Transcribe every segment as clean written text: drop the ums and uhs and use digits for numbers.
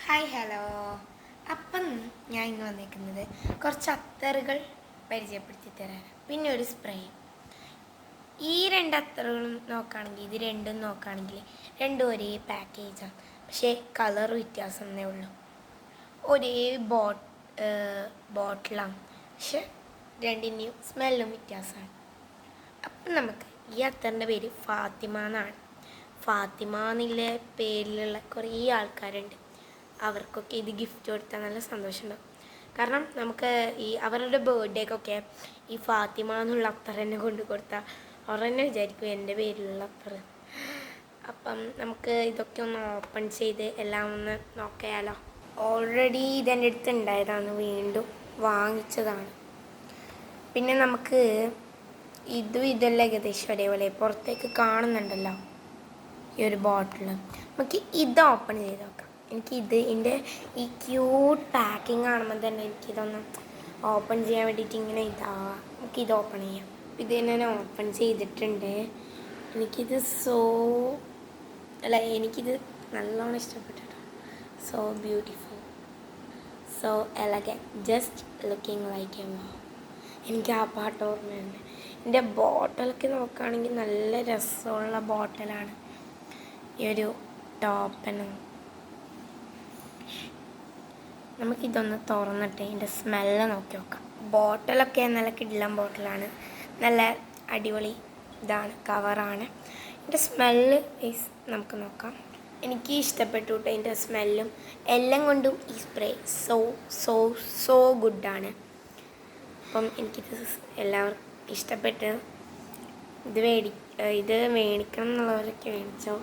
Hi hello. അപ്പം ഞാൻ ഇന്ന് വന്നിരിക്കുന്നത് കുറച്ച് അത്തറുകൾ പരിചയപ്പെടുത്തി തരാൻ, പിന്നെ ഒരു സ്പ്രേ. ഈ രണ്ട് അത്തറുകളും നോക്കുകയാണെങ്കിൽ, ഇത് രണ്ടും നോക്കുകയാണെങ്കിൽ രണ്ടും ഒരേ പാക്കേജാണ്, പക്ഷേ കളർ വ്യത്യാസം എന്നേ ഉള്ളൂ. ഒരേ ബോട്ടിലാണ്, പക്ഷെ രണ്ടിൻ്റെയും സ്മെല്ലും വ്യത്യാസമാണ്. അപ്പം നമുക്ക് ഈ അത്തറിൻ്റെ പേര് ഫാത്തിമ എന്നാണ്. ഫാത്തിമ എന്നുള്ള പേരിലുള്ള കുറേ ആൾക്കാരുണ്ട്. അവർക്കൊക്കെ ഇത് ഗിഫ്റ്റ് കൊടുത്താൽ നല്ല സന്തോഷമുണ്ടാവും. കാരണം നമുക്ക് ഈ അവരുടെ ബർത്ത്ഡേക്കൊക്കെ ഈ ഫാത്തിമ എന്നുള്ള അത്തർ തന്നെ കൊണ്ട് കൊടുത്താൽ അവർ തന്നെ വിചാരിക്കും എൻ്റെ പേരിലുള്ള അത്തർ. അപ്പം നമുക്ക് ഇതൊക്കെ ഒന്ന് ഓപ്പൺ ചെയ്ത് എല്ലാം ഒന്ന് നോക്കിയാലോ. ഓൾറെഡി ഇതെൻ്റെ അടുത്ത് ഉണ്ടായതാണ്, വീണ്ടും വാങ്ങിച്ചതാണ്. പിന്നെ നമുക്ക് ഇതെല്ലാം ഏകദേശം ഒരേപോലെ പുറത്തേക്ക് കാണുന്നുണ്ടല്ലോ ഈ ഒരു ബോട്ടിൽ. നമുക്ക് ഇത് ഓപ്പൺ ചെയ്ത് നോക്കാം. എൻ്റെ ഈ ക്യൂട്ട് പാക്കിങ് കാണുമ്പോൾ തന്നെ എനിക്കിതൊന്ന് ഓപ്പൺ ചെയ്യാൻ വേണ്ടിയിട്ട് ഇങ്ങനെ നമുക്കിത് ഓപ്പൺ ചെയ്യാം. ഇത് ഞാൻ ഓപ്പൺ ചെയ്തിട്ടുണ്ട്. എനിക്കിത് നല്ലോണം ഇഷ്ടപ്പെട്ടു. So beautiful, so elegant, just looking like a wow. എനിക്ക് ആ പാട്ട് ഓർമ്മയുണ്ട്. എൻ്റെ ബോട്ടിലൊക്കെ നോക്കുകയാണെങ്കിൽ നല്ല രസമുള്ള ബോട്ടിലാണ്. ഈ ഒരു ടോപ്പന് നമുക്കിതൊന്ന് തുറന്നിട്ട് ഇതിൻ്റെ സ്മെല്ല് നോക്കി നോക്കാം. ബോട്ടിലൊക്കെ നല്ല കിടിലൻ ബോട്ടിലാണ്, നല്ല അടിപൊളി ഇതാണ്, കവറാണ്. ഇതിൻ്റെ സ്മെല്ല് നമുക്ക് നോക്കാം. എനിക്ക് ഇഷ്ടപ്പെട്ടു കേട്ടോ ഇതിൻ്റെ സ്മെല്ലും എല്ലാം കൊണ്ടും. ഈ സ്പ്രേ സോ സോ സോ ഗുഡാണ്. അപ്പം എനിക്കിത് എല്ലാവർക്കും ഇഷ്ടപ്പെട്ട്. ഇത് മേടിക്കണം എന്നുള്ളവരൊക്കെ മേടിച്ചോ.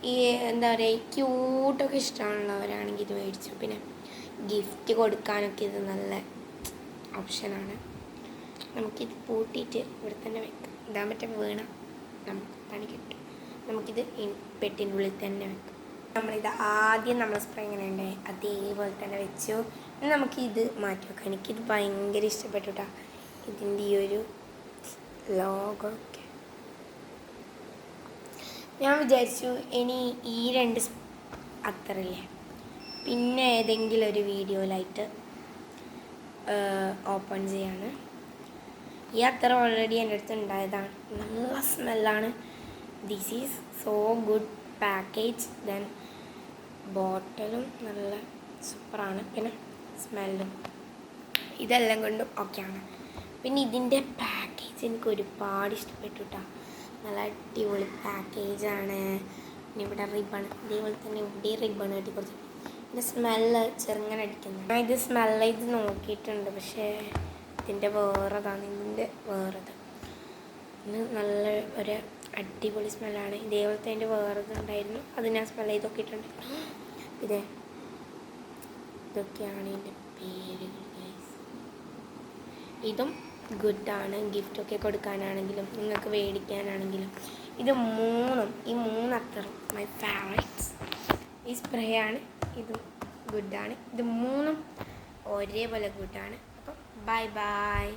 ഈ എന്താ പറയുക, ഈ ക്യൂട്ടൊക്കെ ഇഷ്ടമുള്ളവരാണെങ്കിൽ ഇത് മേടിച്ചു. പിന്നെ ഗിഫ്റ്റ് കൊടുക്കാനൊക്കെ ഇത് നല്ല ഓപ്ഷനാണ്. നമുക്കിത് പൂട്ടിയിട്ട് ഇവിടെ തന്നെ വെക്കാം. ഇടാൻ പറ്റാൻ വീണ നമുക്ക് പണി കിട്ടും. നമുക്കിത് പെട്ടിൻ്റെ ഉള്ളിൽ തന്നെ വെക്കാം. നമ്മൾ സ്പ്രേ എങ്ങനെ ഉണ്ട് അതേപോലെ തന്നെ വെച്ചു. നമുക്കിത് മാറ്റി വെക്കാം. എനിക്കിത് ഭയങ്കര ഇഷ്ടപ്പെട്ടു കേട്ടോ, ഇതിൻ്റെ ഈ ഒരു ലോഗോ ഒക്കെ. ഞാൻ വിചാരിച്ചു ഇനി ഈ രണ്ട് അത്തറില്ലേ പിന്നെ ഏതെങ്കിലും ഒരു വീഡിയോയിലായിട്ട് ഓപ്പൺ ചെയ്യാണ്. ഈ അത്തർ ഓൾറെഡി എൻ്റെ അടുത്ത് ഉണ്ടായതാണ്, നല്ല സ്മെല്ലാണ്. This is so good package. Then ബോട്ടിലും നല്ല സൂപ്പറാണ്, പിന്നെ സ്മെല്ലും ഇതെല്ലാം കൊണ്ടും ഓക്കെയാണ്. പിന്നെ ഇതിൻ്റെ പാക്കേജ് എനിക്ക് ഒരുപാട് ഇഷ്ടപ്പെട്ടു കേട്ടോ, നല്ല അടിപൊളി പാക്കേജാണ്. പിന്നെ ഇവിടെ റിബൺ, ഇതേപോലെ തന്നെ ഇവിടെ റിബൺ കെട്ടി കൊടുത്തു. ഇതിൻ്റെ സ്മെല്ല് ചെറുങ്ങനെ അടിക്കുന്നു. ഞാൻ ഇത് സ്മെല്ല് ചെയ്ത് നോക്കിയിട്ടുണ്ട്, പക്ഷേ ഇതിൻ്റെ വേറെതാണ്, ഇതിൻ്റെ വേറത്. ഇത് നല്ല ഒരു അടിപൊളി സ്മെല്ലാണ്. ഇതേപോലത്തെ അതിൻ്റെ വേറെതുണ്ടായിരുന്നു, അത് ഞാൻ സ്മെല്ല് ചെയ്ത് നോക്കിയിട്ടുണ്ട്. ഇതൊക്കെയാണ് ഇതിൻ്റെ പേരുകൾ. ഇതും ഗുഡാണ്, ഗിഫ്റ്റൊക്കെ കൊടുക്കാനാണെങ്കിലും നിങ്ങൾക്ക് മേടിക്കാനാണെങ്കിലും. ഈ മൂന്ന് അത്തറും മൈ ഫേവറേറ്റ്സ്. ഈ സ്പ്രേ ആണ്, ഇതും ഗുഡാണ്. ഇത് മൂന്നും ഒരേപോലെ ഗുഡാണ്. അപ്പം ബൈ ബൈ.